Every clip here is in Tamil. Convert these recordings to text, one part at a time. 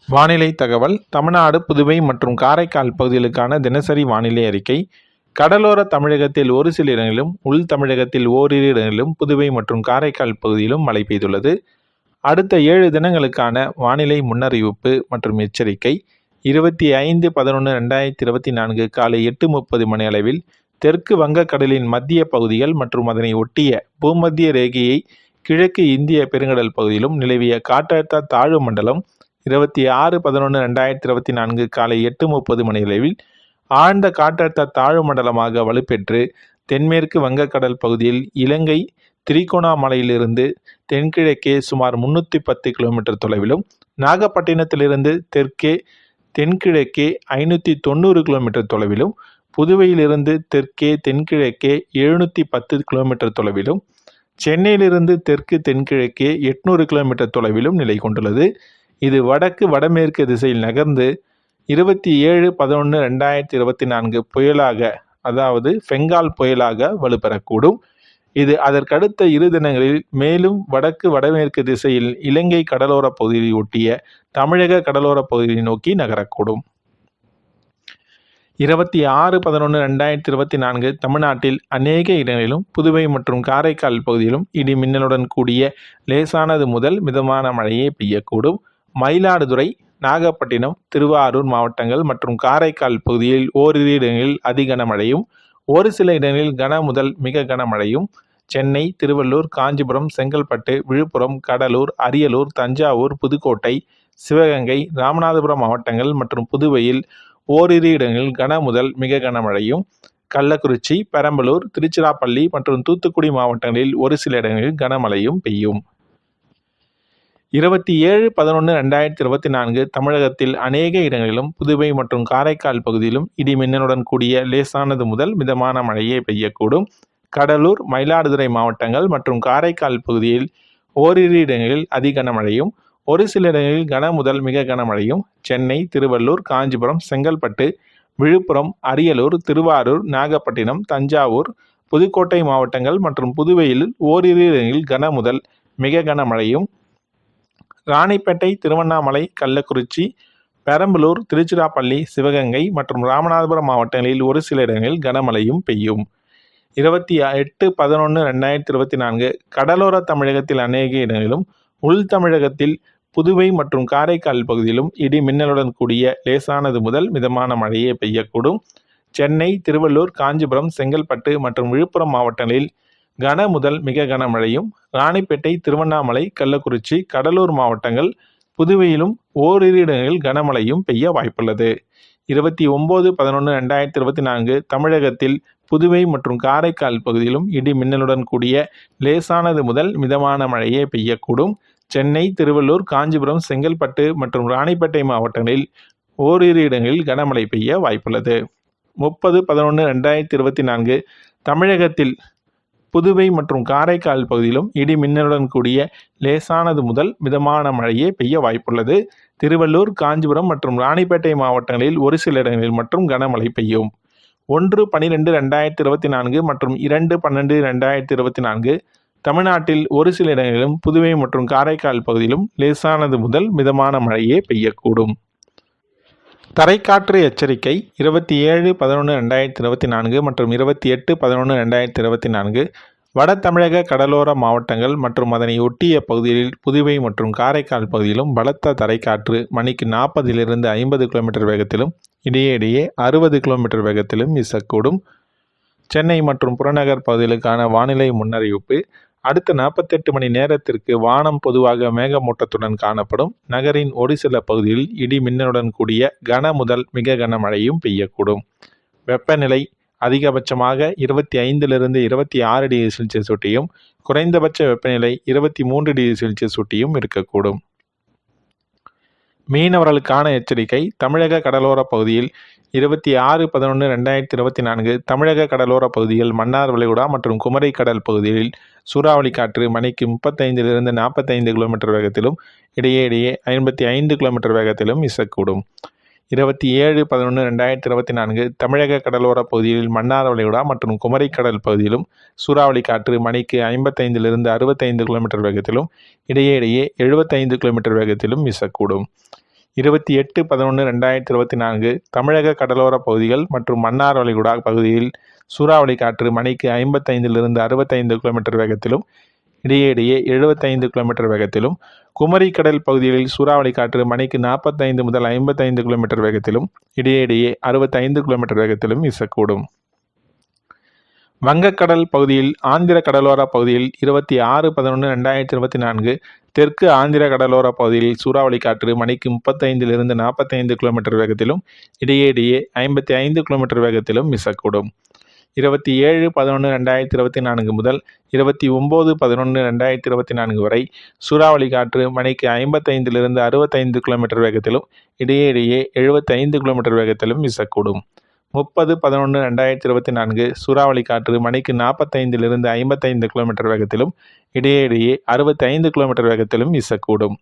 வானிலை தகவல். தமிழ்நாடு, புதுவை மற்றும் காரைக்கால் பகுதிகளுக்கான தினசரி வானிலை அறிக்கை. கடலோர தமிழகத்தில் ஒரு சில இடங்களிலும், உள் தமிழகத்தில் ஓரிரு இடங்களிலும், புதுவை மற்றும் காரைக்கால் பகுதியிலும் மழை பெய்துள்ளது. அடுத்த 7 தினங்களுக்கான வானிலை முன்னறிவிப்பு மற்றும் எச்சரிக்கை. 25/11/2024 காலை 8:30 மணி அளவில் தெற்கு வங்கக்கடலின் மத்திய பகுதிகள் மற்றும் அதனை ஒட்டிய பூமத்திய ரேகையை கிழக்கு இந்திய பெருங்கடல் பகுதியிலும் நிலவிய காற்றழுத்த தாழ்வு மண்டலம் 26/11/2024 காலை 8:30 மணியளவில் ஆழ்ந்த காற்றழுத்த தாழ்வு மண்டலமாக வலுப்பெற்று தென்மேற்கு வங்கக்கடல் பகுதியில் இலங்கை திரிகோணாமலையிலிருந்து தென்கிழக்கே சுமார் 310 கிலோமீட்டர் தொலைவிலும், நாகப்பட்டினத்திலிருந்து தெற்கே தென்கிழக்கே 590 கிலோமீட்டர் தொலைவிலும், புதுவையிலிருந்து தெற்கே தென்கிழக்கே 710 கிலோமீட்டர் தொலைவிலும், சென்னையிலிருந்து தெற்கு தென்கிழக்கே 800 கிலோமீட்டர் தொலைவிலும் நிலை கொண்டுள்ளது. இது வடக்கு வடமேற்கு திசையில் நகர்ந்து 27/11/2024 புயலாக, அதாவது பெங்கால் புயலாக வலுப்பெறக்கூடும். இது அதற்கடுத்த 2 தினங்களில் மேலும் வடக்கு வடமேற்கு திசையில் இலங்கை கடலோர பகுதியை ஒட்டிய தமிழக கடலோர பகுதியை நோக்கி நகரக்கூடும். 26/11/2024 தமிழ்நாட்டில் அநேக இடங்களிலும், புதுவை மற்றும் காரைக்கால் பகுதியிலும் இடி மின்னலுடன் கூடிய லேசானது முதல் மிதமான மழையே பெய்யக்கூடும். மயிலாடுதுறை, நாகப்பட்டினம், திருவாரூர் மாவட்டங்கள் மற்றும் காரைக்கால் பகுதியில் ஓரிரு இடங்களில் அதிகனமழையும், ஒரு சில இடங்களில் கன முதல் மிக கனமழையும், சென்னை, திருவள்ளூர், காஞ்சிபுரம், செங்கல்பட்டு, விழுப்புரம், கடலூர், அரியலூர், தஞ்சாவூர், புதுக்கோட்டை, சிவகங்கை, ராமநாதபுரம் மாவட்டங்கள் மற்றும் புதுவையில் ஓரிரு இடங்களில் கன முதல் மிக கனமழையும், கள்ளக்குறிச்சி, பெரம்பலூர், திருச்சிராப்பள்ளி மற்றும் தூத்துக்குடி மாவட்டங்களில் ஒரு சில இடங்களில் கனமழையும் பெய்யும். 27/11/2024 தமிழகத்தில் அநேக இடங்களிலும், புதுவை மற்றும் காரைக்கால் பகுதியிலும் இடி மின்னலுடன் கூடிய லேசானது முதல் மிதமான மழையே பெய்யக்கூடும். கடலூர், மயிலாடுதுறை மாவட்டங்கள் மற்றும் காரைக்கால் பகுதியில் ஓரிரு இடங்களில் அதிகனமழையும், ஒரு சில இடங்களில் கன முதல் மிக கனமழையும், சென்னை, திருவள்ளூர், காஞ்சிபுரம், செங்கல்பட்டு, விழுப்புரம், அரியலூர், திருவாரூர், நாகப்பட்டினம், தஞ்சாவூர், புதுக்கோட்டை மாவட்டங்கள் மற்றும் புதுவையில் ஓரிரு இடங்களில் கன முதல் மிக கனமழையும், ராணிப்பேட்டை, திருவண்ணாமலை, கள்ளக்குறிச்சி, பெரம்பலூர், திருச்சிராப்பள்ளி, சிவகங்கை மற்றும் ராமநாதபுரம் மாவட்டங்களில் ஒரு சில இடங்களில் கனமழையும் பெய்யும். 28/11/2024 கடலோர தமிழகத்தில் அநேக இடங்களிலும், உள் தமிழகத்தில் புதுவை மற்றும் காரைக்கால் பகுதியிலும் இடி மின்னலுடன் கூடிய லேசானது முதல் மிதமான மழையே பெய்யக்கூடும். சென்னை, திருவள்ளூர், காஞ்சிபுரம், செங்கல்பட்டு மற்றும் விழுப்புரம் மாவட்டங்களில் கன முதல் மிக கனமழையும், ராணிப்பேட்டை, திருவண்ணாமலை, கள்ளக்குறிச்சி, கடலூர் மாவட்டங்கள், புதுவையிலும் ஓரிரு இடங்களில் கனமழையும் பெய்ய வாய்ப்புள்ளது. 29/11/2024 தமிழகத்தில் புதுவை மற்றும் காரைக்கால் பகுதியிலும் இடி மின்னலுடன் கூடிய லேசானது முதல் மிதமான மழையே பெய்யக்கூடும். சென்னை, திருவள்ளூர், காஞ்சிபுரம், செங்கல்பட்டு மற்றும் ராணிப்பேட்டை மாவட்டங்களில் ஓரிரு இடங்களில் கனமழை பெய்ய வாய்ப்புள்ளது. 30/11/2024 தமிழகத்தில் புதுவை மற்றும் காரைக்கால் பகுதியிலும் இடி மின்னலுடன் கூடிய லேசானது முதல் மிதமான மழையே பெய்ய வாய்ப்புள்ளது. திருவள்ளூர், காஞ்சிபுரம் மற்றும் ராணிப்பேட்டை மாவட்டங்களில் ஒரு சில இடங்களில் மட்டும் கனமழை பெய்யும். 1/12/2024 மற்றும் 2/12/2024 தமிழ்நாட்டில் ஒரு சில இடங்களிலும், புதுவை மற்றும் காரைக்கால் பகுதியிலும் லேசானது முதல் மிதமான மழையே பெய்யக்கூடும். தரைக்காற்று எச்சரிக்கை. 27/11/2024 மற்றும் 28/11/2024 வட தமிழக கடலோர மாவட்டங்கள் மற்றும் அதனை ஒட்டிய பகுதிகளில், புதுவை மற்றும் காரைக்கால் பகுதியிலும் பலத்த தரைக்காற்று மணிக்கு 40 - 50 கிலோமீட்டர் வேகத்திலும், இடையே 60 கிலோமீட்டர் வேகத்திலும் வீசக்கூடும். சென்னை மற்றும் புறநகர் பகுதிகளுக்கான வானிலை முன்னறிவிப்பு. அடுத்த 48 மணி நேரத்திற்கு வானம் பொதுவாக மேகமூட்டத்துடன் காணப்படும். நகரின் ஒரு சில பகுதிகளில் இடி மின்னலுடன் கூடிய கன முதல் மிக கனமழையும் பெய்யக்கூடும். வெப்பநிலை அதிகபட்சமாக 25 - 26 டிகிரி செல்சியஸ் ஒட்டியும், குறைந்தபட்ச வெப்பநிலை 23 டிகிரி செல்சியஸ் ஒட்டியும் இருக்கக்கூடும். மீனவர்களுக்கான எச்சரிக்கை. தமிழக கடலோர பகுதியில் 26/11/2024 தமிழக கடலோர பகுதிகள், மன்னார் வளைகுடா மற்றும் குமரி கடல் பகுதிகளில் சூறாவளி காற்று மணிக்கு 35 - 45 கிலோமீட்டர் வேகத்திலும், இடையே 55 கிலோமீட்டர் வேகத்திலும் வீசக்கூடும். 27/11/2024 தமிழக கடலோர பகுதியில், மன்னார் வளைகுடா மற்றும் குமரி கடல் பகுதியிலும் சூறாவளி காற்று மணிக்கு 55 - 65 கிலோமீட்டர் வேகத்திலும், இடையே 75 கிலோமீட்டர் வேகத்திலும் வீசக்கூடும். 28/11/2024 தமிழக கடலோர பகுதிகள் மற்றும் மன்னார் வளைகுடா பகுதியில் சூறாவளி காற்று மணிக்கு 55லிருந்து 65 கிலோமீட்டர் வேகத்திலும் இடையே 75 கிலோமீட்டர் வேகத்திலும், குமரி கடல் பகுதிகளில் சூறாவளி காற்று மணிக்கு 45 முதல் 55 கிலோமீட்டர் வேகத்திலும் இடையே 65 கிலோமீட்டர் வேகத்திலும் வீசக்கூடும். வங்கக்கடல் பகுதியில் ஆந்திர கடலோர பகுதியில் 26/11/2024 தெற்கு ஆந்திர கடலோர பகுதியில் சூறாவளி காற்று மணிக்கு 35லிருந்து 45 கிலோமீட்டர் வேகத்திலும் இடையே 55 கிலோமீட்டர் வேகத்திலும் வீசக்கூடும். 27/11/2024 முதல் 29/11/2024 வரை சூறாவளி காற்று மணிக்கு 55லிருந்து 65 கிலோமீட்டர் வேகத்திலும் இடையே 75 கிலோமீட்டர் வேகத்திலும் வீசக்கூடும். 30/11/2024 சூறாவளி காற்று மணிக்கு 45லிருந்து 55 கிலோமீட்டர் வேகத்திலும் இடையே 65 கிலோமீட்டர் வேகத்திலும் வீசக்கூடும்.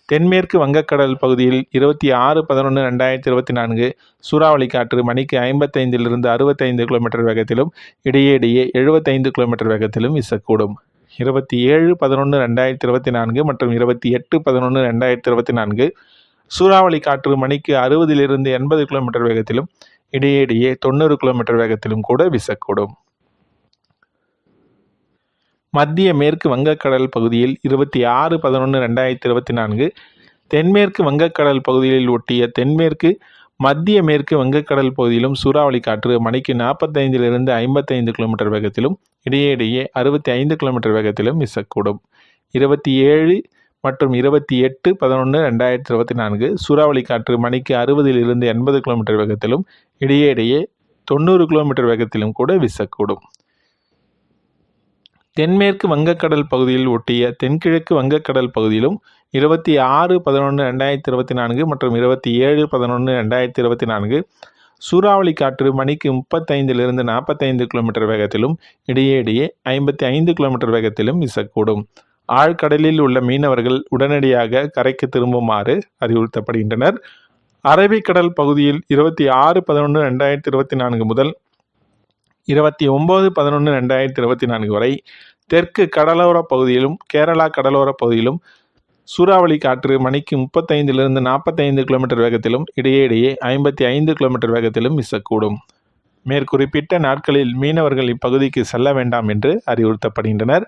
தென்மேற்கு வங்கக்கடல் பகுதியில் 26/11/2024 சூறாவளி காற்று மணிக்கு 55லிருந்து 65 கிலோமீட்டர் வேகத்திலும் இடையே 75 கிலோமீட்டர் வேகத்திலும் வீசக்கூடும். 27/11/2024 மற்றும் 28/11/2024 சூறாவளி காற்று மணிக்கு 60லிருந்து 80 கிலோமீட்டர் வேகத்திலும் இடையே 90 கிலோமீட்டர் வேகத்திலும் கூட வீசக்கூடும். மத்திய மேற்கு வங்கக்கடல் பகுதியில் 26/11/2024 தென்மேற்கு வங்கக்கடல் பகுதியில் ஒட்டிய தென்மேற்கு மத்திய மேற்கு வங்கக்கடல் பகுதியிலும் சூறாவளி காற்று மணிக்கு 45லிருந்து 55 கிலோமீட்டர் வேகத்திலும் இடையே 65 கிலோமீட்டர் வேகத்திலும் வீசக்கூடும். 27 மற்றும் 28/11/2024 சூறாவளி காற்று மணிக்கு 60லிருந்து 80 கிலோமீட்டர் வேகத்திலும் இடையே 90 கிலோமீட்டர் வேகத்திலும் கூட வீசக்கூடும். தென்மேற்கு வங்கக்கடல் பகுதியில் ஒட்டிய தென்கிழக்கு வங்கக்கடல் பகுதியிலும் 26/11/2024 மற்றும் 27/11/2024 சூறாவளி காற்று மணிக்கு 35லிருந்து 45 கிலோமீட்டர் வேகத்திலும் இடையே 55 கிலோமீட்டர் வேகத்திலும் வீசக்கூடும். ஆழ்கடலில் உள்ள மீனவர்கள் உடனடியாக கரைக்கு திரும்புமாறு அறிவுறுத்தப்படுகின்றனர். அரபிக்கடல் பகுதியில் 26/11/2024 முதல் 29/11/2024 வரை தெற்கு கடலோர பகுதியிலும் கேரளா கடலோர பகுதியிலும் சூறாவளி காற்று மணிக்கு 35லிருந்து 45 கிலோமீட்டர் வேகத்திலும் இடையே 55 கிலோமீட்டர் வேகத்திலும் வீசக்கூடும். மேற்குறிப்பிட்ட நாட்களில் மீனவர்கள் இப்பகுதிக்கு செல்ல வேண்டாம் என்று அறிவுறுத்தப்படுகின்றனர்.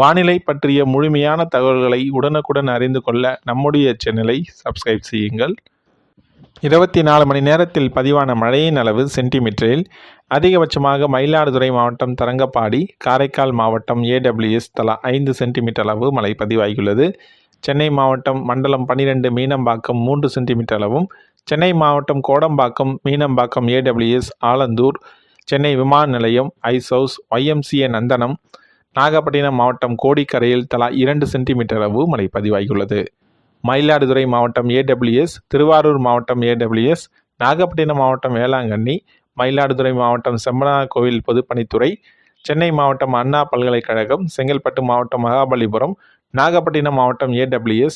வானிலை பற்றிய முழுமையான தகவல்களை உடனுக்குடன் அறிந்து கொள்ள நம்முடைய சேனலை சப்ஸ்கிரைப் செய்யுங்கள். 24 மணி நேரத்தில் பதிவான மழையின் அளவு சென்டிமீட்டரில் அதிகபட்சமாக மயிலாடுதுறை மாவட்டம் தரங்கம்பாடி, காரைக்கால் மாவட்டம் AWS தலா 5 சென்டிமீட்டர் அளவு மழை பதிவாகியுள்ளது. சென்னை மாவட்டம் மண்டலம் 12 மீனம்பாக்கம் 3 சென்டிமீட்டர் அளவும், சென்னை மாவட்டம் கோடம்பாக்கம், மீனம்பாக்கம் AWS, ஆலந்தூர், சென்னை விமான நிலையம், ஐஸ் ஹவுஸ், YMCA நந்தனம், நாகப்பட்டினம் மாவட்டம் கோடிக்கரையில் தலா 2 சென்டிமீட்டர் அளவு மழை பதிவாகியுள்ளது. மயிலாடுதுறை மாவட்டம் AWS, திருவாரூர் மாவட்டம் AWS, நாகப்பட்டினம் மாவட்டம் வேளாங்கண்ணி, மயிலாடுதுறை மாவட்டம் செம்பனார்கோவில் பொதுப்பணித்துறை, சென்னை மாவட்டம் அண்ணா பல்கலைக்கழகம், செங்கல்பட்டு மாவட்டம் மகாபலிபுரம், நாகப்பட்டினம் மாவட்டம் AWS,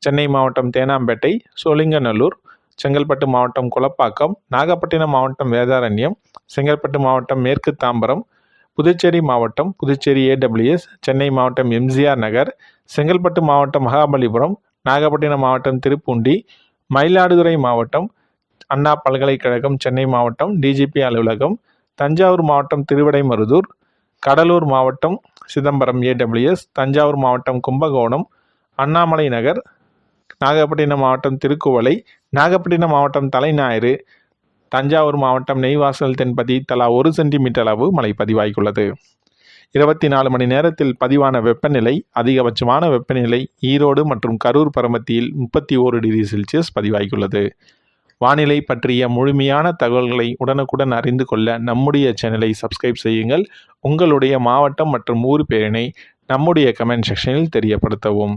சென்னை மாவட்டம் தேனாம்பேட்டை, சோழிங்கநல்லூர், செங்கல்பட்டு மாவட்டம் குளப்பாக்கம், நாகப்பட்டினம் மாவட்டம் வேதாரண்யம், செங்கல்பட்டு மாவட்டம் மேற்கு தாம்பரம், புதுச்சேரி மாவட்டம் புதுச்சேரி AWS, சென்னை மாவட்டம் MGR நகர், செங்கல்பட்டு மாவட்டம் மகாபலிபுரம், நாகப்பட்டினம் மாவட்டம் திருப்பூண்டி, மயிலாடுதுறை மாவட்டம் அண்ணா பல்கலைக்கழகம், சென்னை மாவட்டம் DGP அலுவலகம், தஞ்சாவூர் மாவட்டம் திருவிடைமருதூர், கடலூர் மாவட்டம் சிதம்பரம் AWS, தஞ்சாவூர் மாவட்டம் கும்பகோணம், அண்ணாமலை நகர், நாகப்பட்டினம் மாவட்டம் திருக்குவளை, நாகப்பட்டினம் மாவட்டம் தலைஞாயிறு, தஞ்சாவூர் மாவட்டம் நெய்வாசல் தென்பதி தலா 1 சென்டிமீட்டர் அளவு மழை பதிவாகியுள்ளது. 24 மணி நேரத்தில் பதிவான வெப்பநிலை அதிகபட்சமான வெப்பநிலை ஈரோடு மற்றும் கரூர் பரமத்தியில் 31 டிகிரி செல்சியஸ் பதிவாகியுள்ளது. வானிலை பற்றிய முழுமையான தகவல்களை உடனுக்குடன் அறிந்து கொள்ள நம்முடைய சேனலை சப்ஸ்கிரைப் செய்யுங்கள். உங்களுடைய மாவட்டம் மற்றும் ஊர் பெயரினை நம்முடைய கமெண்ட் செக்ஷனில் தெரியப்படுத்தவும்.